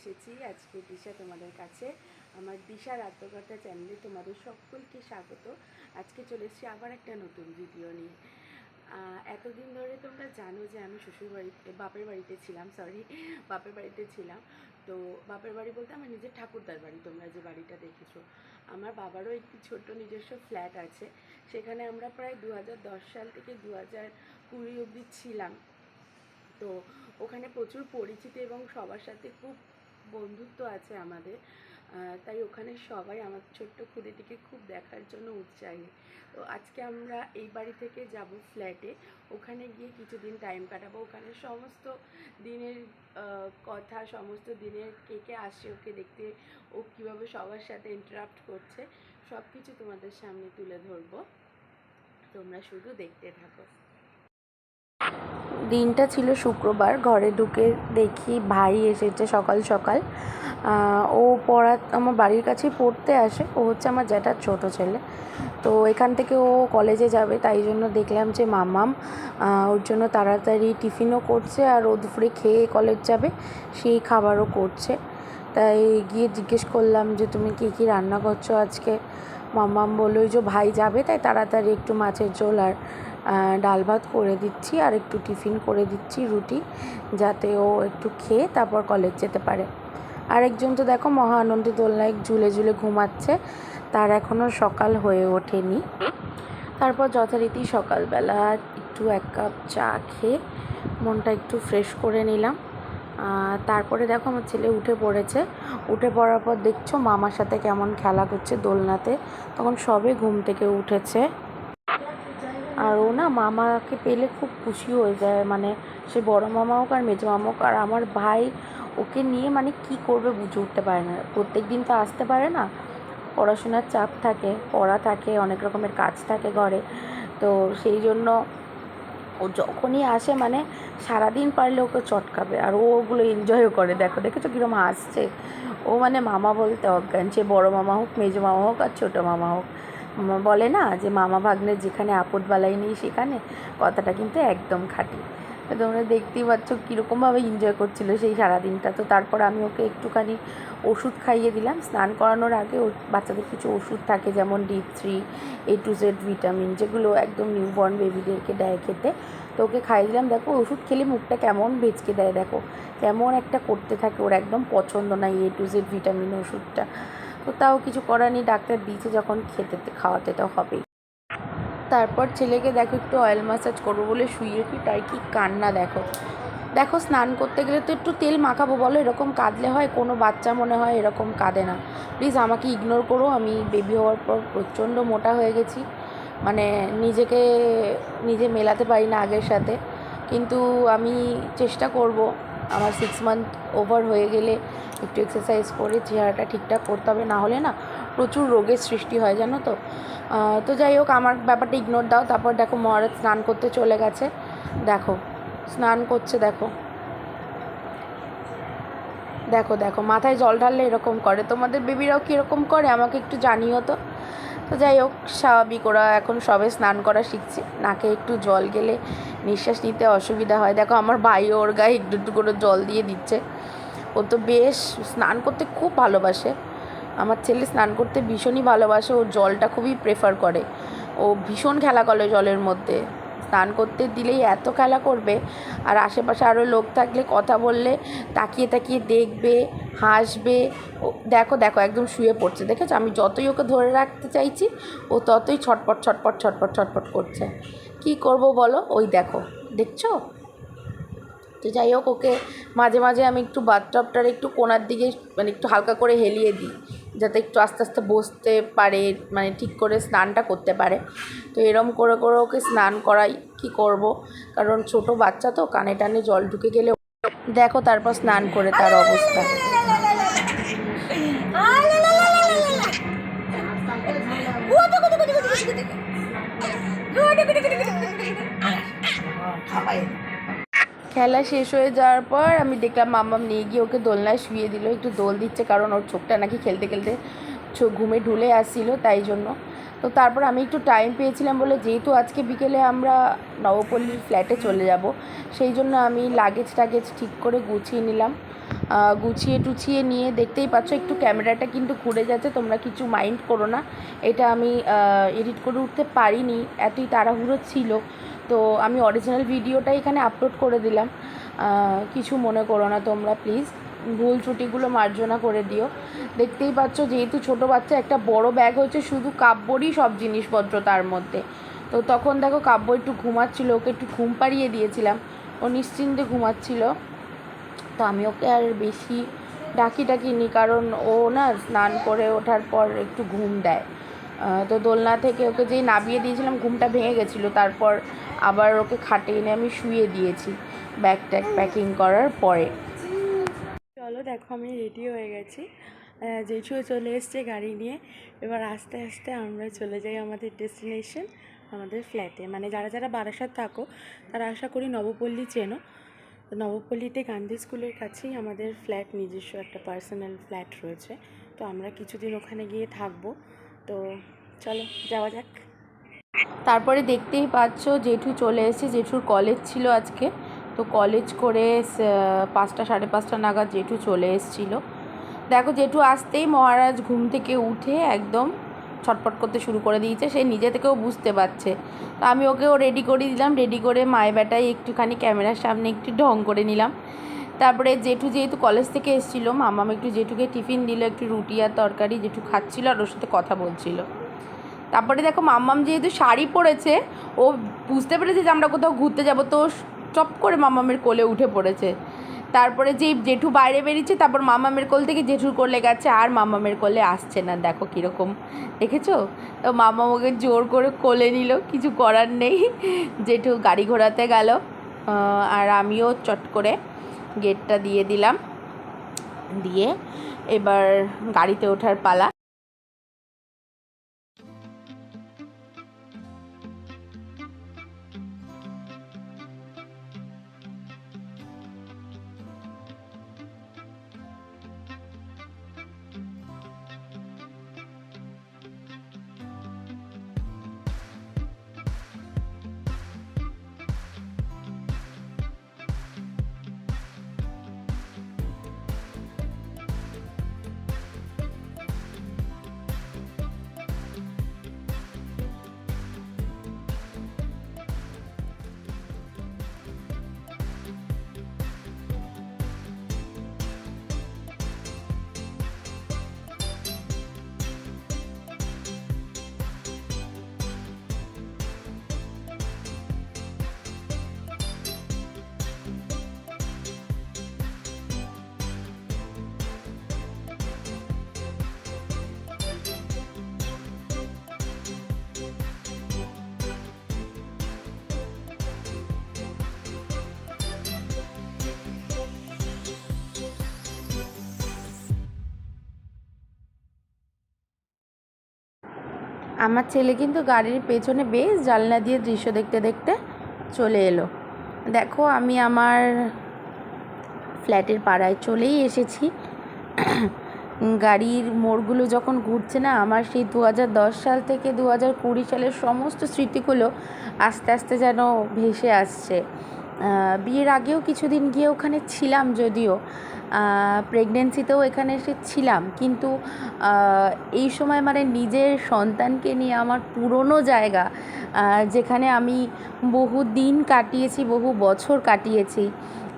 এসেছি আজকে দিশা তোমাদের কাছে। আমার দিশার আত্মকথা চ্যানেলে তোমাদের সকলকে স্বাগত। আজকে চলে এসেছি আবার একটা নতুন ভিডিও নিয়ে। এতদিন ধরে তোমরা জানো যে আমি বাপের বাড়িতে ছিলাম। তো বাপের বাড়ি বলতে আমার নিজের ঠাকুরদার বাড়ি। তোমরা যে বাড়িটা দেখেছো, আমার বাবারও একটি ছোট্ট নিজস্ব ফ্ল্যাট আছে। সেখানে আমরা প্রায় 2010 সাল থেকে 2020 অবধি ছিলাম। তো ওখানে প্রচুর পরিচিতি এবং সবার সাথে খুব বন্ধুত্ব আছে আমাদের। তাই ওখানে সবাই আমার ছোট্ট খুদেটিকে খুব দেখার জন্য উৎসাহী। তো আজকে আমরা এই বাড়ি থেকে যাব ফ্ল্যাটে। ওখানে গিয়ে কিছুদিন টাইম কাটাবো। ওখানে সমস্ত দিনের কথা, সমস্ত দিনের কে কে আসে ওকে দেখতে, ও কীভাবে সবার সাথে ইন্টারাক্ট করছে, সব কিছু তোমাদের সামনে তুলে ধরবো। তোমরা শুধু দেখতে থাকো। দিনটা ছিল শুক্রবার। ঘরে ঢুকে দেখি ভাই এসেছে সকাল সকাল। ও আমার বাড়ির কাছেই পড়তে আসে। ও হচ্ছে আমার জ্যাঠার ছোটো ছেলে। তো এখান থেকে ও কলেজে যাবে, তাই জন্য দেখলাম যে মামাম ওর জন্য তাড়াতাড়ি টিফিনও করছে, আর ও দুপুরে খেয়ে কলেজ যাবে সেই খাবারও করছে। তাই গিয়ে জিজ্ঞেস করলাম যে তুমি কী রান্না করছো আজকে। মামাম বললো যে ভাই যাবে, তাই তাড়াতাড়ি একটু মাছের ঝোল আর ডাল ভাত করে দিচ্ছি, আর একটু টিফিন করে দিচ্ছি রুটি, যাতে ও একটু খেয়ে তারপর কলেজ যেতে পারে। আরেকজন তো দেখো মহা আনন্দে দোলনায় ঝুলে ঝুলে ঘুমাচ্ছে, তার এখনও সকাল হয়ে ওঠেনি। তারপর যথারীতি সকালবেলা একটু 1 কাপ চা খেয়ে মনটা একটু ফ্রেশ করে নিলাম। তারপরে দেখো আমার ছেলে উঠে পড়েছে। উঠে পড়ার পর দেখছো মামার সাথে কেমন খেলা করছে দোলনাতে। তখন সবে ঘুম থেকে উঠেছে, আর ও না মামাকে পেলে খুব খুশি হয়ে যায়। মানে সে বড় মামা হোক আর মেজো মামা হোক। আর আমার ভাই ওকে নিয়ে মানে কি করবে বুঝে উঠতে পারে না। প্রত্যেক দিন তো আসতে পারে না, পড়াশোনার চাপ থাকে, পড়া থাকে, অনেক রকমের কাজ থাকে ঘরে। তো সেই জন্য ও যখনই আসে মানে সারাদিন পারলে ওকে চটকাবে, আর ও ওগুলো এনজয়ও করে। দেখেছো কীরকম আসছে। ও মানে মামা বলতে অজ্ঞান, সে বড় মামা হোক, মেজো মামা হোক আর ছোটো মামা হোক। বলে না যে মামা ভাগ্নের যেখানে আপদ বালাই নেই সেখানে, কথাটা কিন্তু একদম খাঁটি। তো তোমরা দেখতেই পাচ্ছ কীরকমভাবে এনজয় করছিল সেই সারাদিনটা। তো তারপর আমি ওকে একটুখানি ওষুধ খাইয়ে দিলাম। স্নান করানোর আগে বাচ্চাদের কিছু ওষুধ থাকে, যেমন D3, A to Z vitamin, যেগুলো একদম নিউবর্ন বেবিদেরকে দেয় খেতে। তো ওকে খাইয়ে দিলাম। দেখো ওষুধ খেলে মুখটা কেমন ভেচকে দেয়, দেখো কেমন একটা করতে থাকে। ওর একদম পছন্দ না A to Z ভিটামিন ওষুধটা। তো তাও কিছু করার নেই, ডাক্তার দিয়েছে যখন খাওয়াতে তো হবেই। তারপর ছেলেকে দেখো একটু অয়েল ম্যাসাজ করবো বলে শুয়েছি, তাই কি কান্না দেখো স্নান করতে গেলে তো একটু তেল মাখাবো, বলো এরকম কাঁদলে হয়? কোনো বাচ্চা মনে হয় এরকম কাঁদে না। প্লিজ আমাকে ইগনোর করো। আমি বেবি হওয়ার পর প্রচণ্ড মোটা হয়ে গেছি, মানে নিজে মেলাতে পারি না আগের সাথে। কিন্তু আমি চেষ্টা করব আমার 6 মান্থ ওভার হয়ে গেলে একটু এক্সারসাইজ করে চেহারাটা ঠিকঠাক করতে হবে, না হলে না প্রচুর রোগের সৃষ্টি হয়, জানো তো। তো যাই হোক, আমার ব্যাপারটা ইগনোর দাও। তারপর দেখো মহারাজ স্নান করতে চলে গেছে। দেখো স্নান করছে, দেখো মাথায় জল ঢাললে এরকম করে। তোমাদের বেবিরাও কীরকম করে আমাকে একটু জানিও তো। তো যাই হোক, স্বাভাবিক, ওরা এখন সবে স্নান করা শিখছে। নাকে একটু জল গেলে নিঃশ্বাস নিতে অসুবিধা হয়। দেখো আমার ভাই ওর গায়ে একটু একটু করে জল দিয়ে দিচ্ছে। ও তো বেশ স্নান করতে খুব ভালোবাসে। আমার ছেলে স্নান করতে ভীষণই ভালোবাসে, ও জলটা খুবই প্রেফার করে। ও ভীষণ খেলা করে জলের মধ্যে। স্নান করতে দিলেই এত খেলা করবে, আর আশেপাশে আরও লোক থাকলে কথা বললে তাকিয়ে তাকিয়ে দেখবে, হাসবে। ও দেখো একদম শুয়ে পড়ছে, দেখেছো? আমি যতই ওকে ধরে রাখতে চাইছি ও ততই ছটপট করছে। কি করব বলো? ওই দেখছো? তো যাই হোক, ওকে মাঝে মাঝে আমি একটু বাথটবটার একটু কোণার দিকে মানে একটু হালকা করে হেলিয়ে দিই, যাতে একটু আস্তে আস্তে বসতে পারে, মানে ঠিক করে স্নানটা করতে পারে। তো এরম করে ওকে স্নান করাই। কি করব, কারণ ছোট বাচ্চা তো, কানে টানে জল ঢুকে গেলে দেখো তারপর স্নান করে তার অবস্থা। খেলা শেষ হয়ে যাওয়ার পর আমি দেখলাম মাম্মাম নিয়ে গিয়ে ওকে দোলনায় শুয়ে দিল। একটু দোল দিচ্ছে, কারণ ওর চোখটা নাকি খেলতে খেলতে ঘুমে ঢুলে আসছিল, তাই জন্য। তো তারপর আমি একটু টাইম পেয়েছিলাম বলে, যেহেতু আজকে বিকেলে আমরা নবপল্লীর ফ্ল্যাটে চলে যাব, সেই জন্য আমি লাগেজ ঠিক করে গুছিয়ে নিলাম। গুছিয়ে টুছিয়ে নিয়ে, দেখতেই পাচ্ছ একটু ক্যামেরাটা কিন্তু ঘুরে যাচ্ছে, তোমরা কিছু মাইন্ড করো না, এটা আমি এডিট করে উঠতে পারিনি, এতই তাড়াহুড়ো ছিল। তো আমি অরিজিনাল ভিডিওটা এখানে আপলোড করে দিলাম, কিছু মনে করো না তোমরা প্লিজ, ভুল ত্রুটিগুলো মার্জনা করে দিও। দেখতেই পাচ্ছ যেহেতু ছোটো বাচ্চা, একটা বড় ব্যাগ হচ্ছে শুধু কাব্যরই সব জিনিসপত্র তার মধ্যে। তো তখন দেখো কাব্য একটু ঘুমাচ্ছিল, ওকে একটু ঘুম পাড়িয়ে দিয়েছিলাম, ও নিশ্চিন্তে ঘুমাচ্ছিল। তো আমি ওকে আর বেশি ডাকিনি, কারণ ও না স্নান করে ওঠার পর একটু ঘুম দেয়। তো দোলনা থেকে ওকে যেই নামিয়ে দিয়েছিলাম ঘুমটা ভেঙে গেছিলো, তারপর আবার ওকে খাটে এনে আমি শুয়ে দিয়েছি ব্যাগ ট্যাগ প্যাকিং করার পরে। চলো দেখো আমি রেডি হয়ে গেছি, জেঠুও চলে এসছে গাড়ি নিয়ে। এবার আস্তে আস্তে আমরা চলে যাই আমাদের ডেস্টিনেশন, আমাদের ফ্ল্যাটে। মানে যারা যারা বারাসাত থাকো তারা আশা করি নবপল্লী চেনো। তো নবপল্লীতে গান্ধী স্কুলের কাছেই আমাদের ফ্ল্যাট, নিজস্ব একটা পার্সোনাল ফ্ল্যাট রয়েছে। তো আমরা কিছুদিন ওখানে গিয়ে থাকবো। তো চলো যাওয়া যাক। তারপরে দেখতেই পাচ্ছ জেঠু চলে এসেছে, জেঠুর কলেজ ছিল আজকে। তো কলেজ করে 5টা 5:30 নাগাদ জেঠু চলে এসেছিলো। দেখো জেঠু আসতেই মহারাজ ঘুম থেকে উঠে একদম ছটপট করতে শুরু করে দিয়েছে, সে নিজে থেকেও বুঝতে পারছে। তো আমি ওকেও রেডি করে দিলাম, রেডি করে মায়ে বেটায় একটুখানি ক্যামেরার সামনে একটু ঢং করে নিলাম। তারপরে জেঠু যেহেতু কলেজ থেকে এসেছিলো, মামাম একটু জেঠুকে টিফিন দিল, একটু রুটি আর তরকারি, জেঠু খাচ্ছিলো আর ওর সাথে কথা বলছিল। তারপরে দেখো মাম্মাম যেহেতু শাড়ি পরেছে, ও বুঝতে পেরেছে যে আমরা কোথাও ঘুরতে যাব, তো চপ করে মাম্মামের কোলে উঠে পড়েছে। তারপরে যেই জেঠু বাইরে বেরিয়েছে, তারপর মাম্মামের কোল থেকে জেঠুর কোলে গেছে, আর মাম্মামের কোলে আসছে না, দেখো কীরকম, দেখেছো? তো মাম্মাম ওকে জোর করে কোলে নিল, কিছু করার নেই। জেঠু গাড়ি ঘোরাতে গেল, আর আমিও চট করে গেটটা দিয়ে দিলাম, দিয়ে এবার গাড়িতে ওঠার পালা। আমার ছেলে কিন্তু গাড়ির পেছনে বেশ জানলা দিয়ে দৃশ্য দেখতে দেখতে চলে এলো। দেখো আমি আমার ফ্ল্যাটের পাড়ায় চলেই এসেছি। গাড়ির মোড়গুলো যখন ঘুরছে না, আমার সেই 2010 সাল থেকে 2020 সালের সমস্ত স্মৃতিগুলো আস্তে আস্তে যেন ভেসে আসছে। বিয়ের আগেও কিছুদিন গিয়ে ওখানে ছিলাম, যদিও প্রেগনেন্সিতেও এখানে এসে ছিলাম, কিন্তু এই সময় মানে নিজের সন্তানকে নিয়ে আমার পুরনো জায়গা, যেখানে আমি বহু দিন কাটিয়েছি, বহু বছর কাটিয়েছি,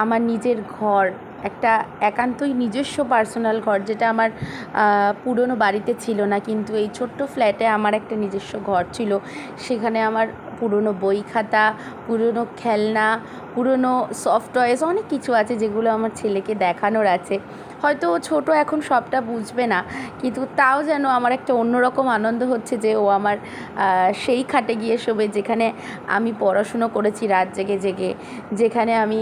আমার নিজের ঘর, একটা একান্তই নিজস্ব পার্সোনাল ঘর, যেটা আমার পুরনো বাড়িতে ছিল না, কিন্তু এই ছোট্ট ফ্ল্যাটে আমার একটা নিজস্ব ঘর ছিল। সেখানে আমার পুরনো বই খাতা, পুরনো খেলনা, পুরনো সফট টয়েস, অনেক কিছু আছে যেগুলো আমার ছেলেকে দেখানোর আছে। হয়তো ও ছোটো, এখন সবটা বুঝবে না, কিন্তু তাও যেন আমার একটা অন্যরকম আনন্দ হচ্ছে যে ও আমার সেই খাটে গিয়ে শোবে যেখানে আমি পড়াশুনো করেছি রাত জেগে জেগে, যেখানে আমি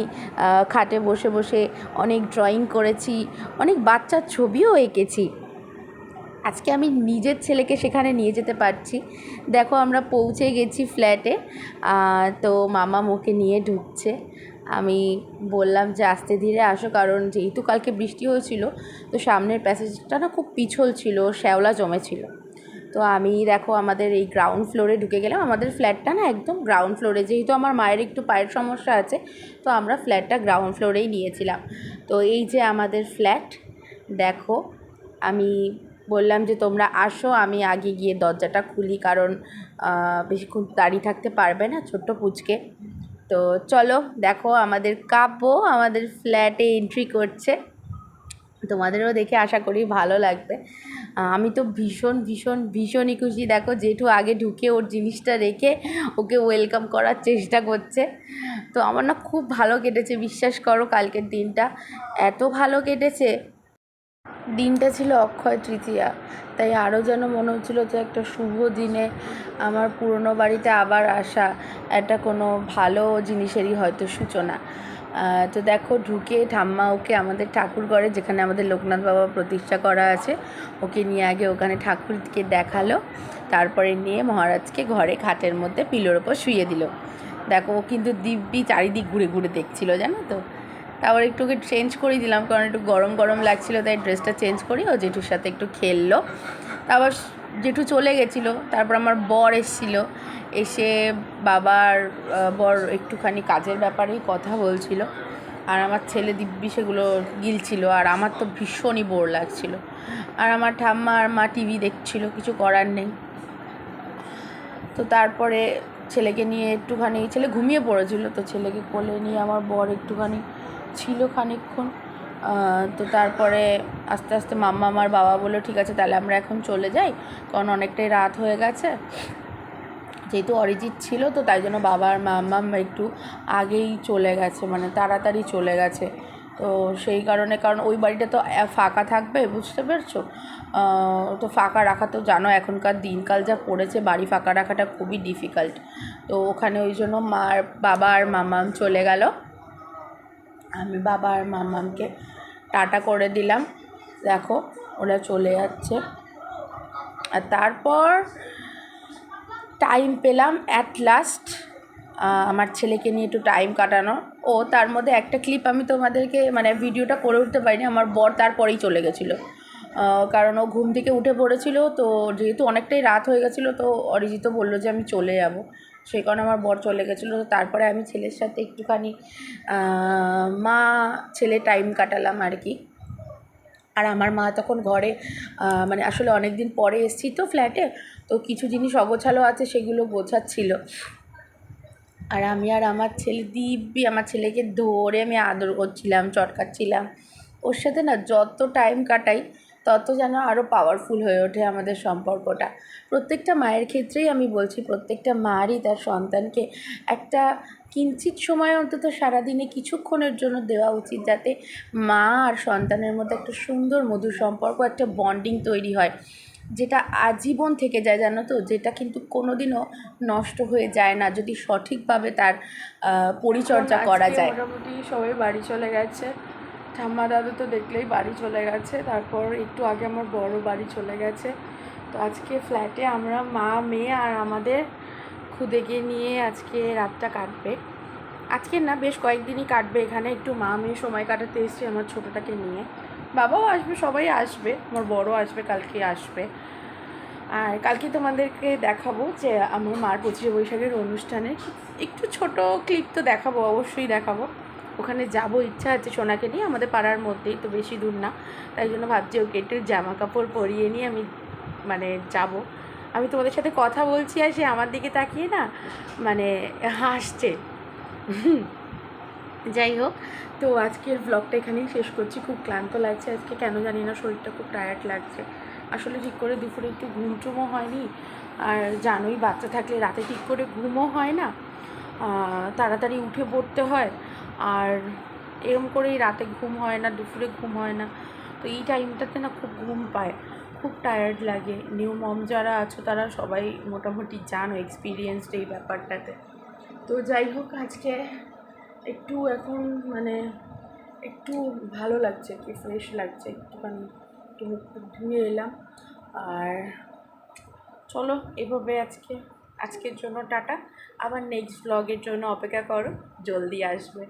খাটে বসে বসে অনেক ড্রয়িং করেছি, অনেক বাচ্চার ছবিও এঁকেছি। আজকে আমি নিজের ছেলেকে সেখানে নিয়ে যেতে পারছি। দেখো আমরা পৌঁছে গেছি ফ্ল্যাটে, তো মামা ওকে নিয়ে ঢুকছে। আমি বললাম যে আস্তে ধীরে আসো, কারণ যেহেতু কালকে বৃষ্টি হয়েছিল, তো সামনের প্যাসেজটা না খুব পিছল ছিল, শ্যাওলা জমেছিল। তো আমি দেখো আমাদের এই গ্রাউন্ড ফ্লোরে ঢুকে গেলাম। আমাদের ফ্ল্যাটটা না একদম গ্রাউন্ড ফ্লোরে, যেহেতু আমার মায়ের একটু পায়ের সমস্যা আছে, তো আমরা ফ্ল্যাটটা গ্রাউন্ড ফ্লোরেই নিয়েছিলাম। তো এই যে আমাদের ফ্ল্যাট, দেখো আমি বললাম যে তোমরা আসো, আমি আগে গিয়ে দরজাটা খুলি, কারণ বেশিক্ষণ দাঁড়িয়ে থাকতে পারবে না ছোট্ট পুচকে। তো চলো দেখো আমাদের কাব্য আমাদের ফ্ল্যাটে এন্ট্রি করছে, তোমাদেরও দেখে আশা করি ভালো লাগবে। আমি তো ভীষণ ভীষণ ভীষণই খুশি। দেখো জেঠু আগে ঢুকে ওর জিনিসটা রেখে ওকে ওয়েলকাম করার চেষ্টা করছে। তো আমার না খুব ভালো কেটেছে, বিশ্বাস করো কালকের দিনটা এত ভালো কেটেছে। দিনটা ছিল অক্ষয় তৃতীয়া, তাই আরও যেন মনে হচ্ছিলো যে একটা শুভ দিনে আমার পুরনো বাড়িতে আবার আসা, একটা কোনো ভালো জিনিসেরই হয়তো সূচনা। তো দেখো ঢুকে ঠাম্মা ওকে আমাদের ঠাকুরঘরে, যেখানে আমাদের লোকনাথ বাবা প্রতিষ্ঠা করা আছে, ওকে নিয়ে আগে ওখানে ঠাকুরকে দেখালো, তারপরে নিয়ে মহারাজকে ঘরে খাটের মধ্যে পিলোর ওপর শুইয়ে দিল। দেখো ও কিন্তু দিব্যি চারিদিক ঘুরে ঘুরে দেখছিল, জানো তো। তারপর একটু ওকে চেঞ্জ করে দিলাম, কারণ একটু গরম গরম লাগছিলো, তাই ড্রেসটা চেঞ্জ করি ও জেঠুর সাথে একটু খেললো। তারপর জেঠু চলে গেছিলো। তারপর আমার বর এসেছিলো, এসে বাবার বর একটুখানি কাজের ব্যাপারেই কথা বলছিল, আর আমার ছেলে দিব্যি সেগুলো গিলছিল, আর আমার তো ভীষণই বোর লাগছিল। আর আমার ঠাম্মা আর মা টিভি দেখছিল, কিছু করার নেই। তো তারপরে ছেলেকে নিয়ে একটুখানি, ছেলে ঘুমিয়ে পড়েছিল, তো ছেলেকে কোলে নিয়ে আমার বর একটুখানি ছিল খানিকক্ষণ। তো তারপরে আস্তে আস্তে মাম্মা আমার বাবা বললো ঠিক আছে তাহলে আমরা এখন চলে যাই, কারণ অনেকটাই রাত হয়ে গেছে। যেহেতু অরিজিৎ ছিল, তো তাই জন্য বাবা আর মাম্মা একটু আগেই চলে গেছে, মানে তাড়াতাড়ি চলে গেছে। তো সেই কারণে, কারণ ওই বাড়িটা তো ফাঁকা থাকবে, বুঝতে পারছো। তো ফাঁকা রাখা তো জানো এখনকার দিনকাল যা পড়েছে, বাড়ি ফাঁকা রাখাটা খুবই ডিফিকাল্ট। তো ওখানে ওই জন্য বাবা আর মাম্মাম চলে গেল। আমি বাবা আর মাম্মামকে টাটা করে দিলাম, দেখো ওরা চলে যাচ্ছে। আর তারপর টাইম পেলাম অ্যাট লাস্ট আমার ছেলেকে নিয়ে একটু টাইম কাটানো। ও তার মধ্যে একটা ক্লিপ আমি তোমাদেরকে, মানে ভিডিওটা করে উঠতে পারিনি, আমার বর তারপরেই চলে গেছিলো, কারণ ও ঘুম থেকে উঠে পড়েছিল। তো যেহেতু অনেকটাই রাত হয়ে গেছিলো, তো অরিজিৎ বললো যে আমি চলে যাব, সেই কারণে আমার বর চলে গেছিলো। তো তারপরে আমি ছেলের সাথে একটুখানি মা ছেলে টাইম কাটালাম আর কি। আর আমার মা তখন ঘরে, মানে আসলে অনেক দিন পরে এসেছি তো ফ্ল্যাটে, তো কিছু জিনিস অগোছালো আছে সেগুলো গোছাচ্ছিল। আর আমি আর আমার ছেলে দিব্যি আমার ছেলেকে ধরে আমি আদর করছিলাম, চটকাচ্ছিলাম। ওর সাথে না যত টাইম কাটাই তত যেন আরও পাওয়ারফুল হয়ে ওঠে আমাদের সম্পর্কটা। প্রত্যেকটা মায়ের ক্ষেত্রেই আমি বলছি, প্রত্যেকটা মারই তার সন্তানকে একটা কিঞ্চিৎ সময় অন্তত সারাদিনে কিছুক্ষণের জন্য দেওয়া উচিত, যাতে মা আর সন্তানের মধ্যে একটা সুন্দর মধুর সম্পর্ক, একটা বন্ডিং তৈরি হয়, যেটা আজীবন থেকে যায়, জানো তো। যেটা কিন্তু কোনো দিনও নষ্ট হয়ে যায় না, যদি সঠিকভাবে তার পরিচর্যা করা যায়। মোটামুটি সবাই বাড়ি চলে গেছে, ঠাম্মা দাদু তো দেখলেই বাড়ি চলে গেছে। তারপর একটু আগে আমার বড় বাড়ি চলে গেছে। তো আজকে ফ্ল্যাটে আমরা মা মেয়ে আর আমাদের খুদেকে নিয়ে আজকে রাতটা কাটবে। আজকে না, বেশ কয়েকদিনই কাটবে এখানে, একটু মা মেয়ে সময় কাটাতে এসেছি আমার ছোটোটাকে নিয়ে। বাবাও আসবে, সবাই আসবে, আমার বড় আসবে, কালকে আসবে। আর কালকে তোমাদেরকে দেখাবো যে আমার মার 25শে বৈশাখের অনুষ্ঠানে একটু ছোট ক্লিপ তো দেখাবো, অবশ্যই দেখাবো। ওখানে যাব, ইচ্ছা আছে সোনাকে নিয়ে, আমাদের পাড়ার মধ্যেই তো, বেশি দূর না। তাই জন্য ভাবছি ওকে একটু জামা কাপড় পরিয়ে নিয়ে আমি মানে যাব। আমি তোমাদের সাথে কথা বলছি আর সে আমার দিকে তাকিয়ে না মানে হাসছে। যাই হোক, তো আজকের ব্লগটা এখানেই শেষ করছি। খুব ক্লান্ত লাগছে আজকে, কেন জানি না, শরীরটা খুব টায়ার্ড লাগছে। আসলে ঠিক করে দুপুরে একটু ঘুমটুমও হয়নি, আর জানোই বাচ্চা থাকলে রাতে ঠিক করে ঘুমও হয় না, তাড়াতাড়ি উঠে পড়তে হয়, আর এরম করেই রাতে ঘুম হয় না, দুপুরে ঘুম হয় না। তো এই টাইমটাতে না খুব ঘুম পায়, খুব টায়ার্ড লাগে। নিউ মম যারা আছো তারা সবাই মোটামুটি জানো, এক্সপিরিয়েন্সড এই ব্যাপারটাতে। তো যাই হোক, আজকে একটু এখন মানে একটু ভালো লাগছে, কি ফ্রেশ লাগছে, একটুখানি একটু মুখ ধুয়ে এলাম। আর চলো এভাবে আজকের জন্য টাটা। আবার নেক্সট ব্লগের জন্য অপেক্ষা করো, জলদি আসবে।